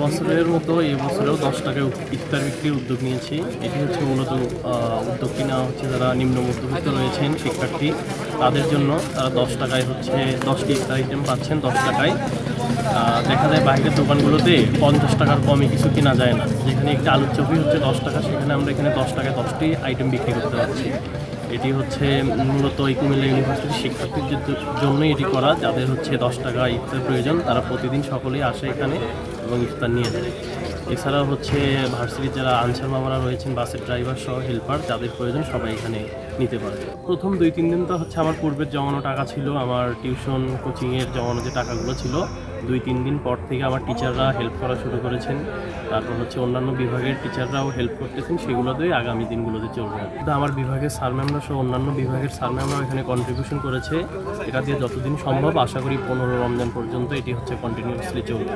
বছরের মতো এই বছরেও 10 টাকায় ইফতার বিক্রির উদ্যোগ নিয়েছি। এটি হচ্ছে মূলত উদ্যোগটি নেওয়া হচ্ছে যারা নিম্ন মধ্যবিত্ত রয়েছেন শিক্ষার্থী তাদের জন্য। তারা 10 টাকায় হচ্ছে 10টি ইফতার আইটেম পাচ্ছেন 10 টাকায়। দেখা যায় বাইরের দোকানগুলোতে 50 টাকার কমে কিছু কেনা যায় না। যেখানে একটি আলুর চপই হচ্ছে 10 টাকা, সেখানে আমরা এখানে 10 টাকায় 10টি আইটেম বিক্রি করতে পারছি। এটি হচ্ছে মূলত এই কুমিল্লা ইউনিভার্সিটির শিক্ষার্থীদের জন্যই এটি করা, যাদের হচ্ছে 10 টাকা ইফতার প্রয়োজন। তারা প্রতিদিন সকলেই আসে এখানে এবং ইফতার নিয়ে যায়। এছাড়াও হচ্ছে ভার্সিটির যারা আনসার মামারা রয়েছেন, বাসের ড্রাইভার সহ হেল্পার, যাদের প্রয়োজন সবাই এখানে নিতে পারে। প্রথম 2-3 দিন তো হচ্ছে আমার পূর্বের জমানো টাকা ছিল, আমার টিউশন কোচিংয়ের জমানো যে টাকাগুলো ছিল। 2-3 দিন পর থেকে আমার টিচাররা হেল্প করা শুরু করেছেন। তারপর হচ্ছে অন্যান্য বিভাগের টিচাররাও হেল্প করতেছেন, সেগুলো দিয়ে আগামী দিনগুলোতে চলবে। কিন্তু আমার বিভাগের স্যার ম্যামরা সহ অন্যান্য বিভাগের স্যার ম্যামরাও এখানে কন্ট্রিবিউশন করেছে। এটা দিয়ে যতদিন সম্ভব আশা করি 15 রমজান পর্যন্ত এটি হচ্ছে কন্টিনিউয়াসলি চলবে।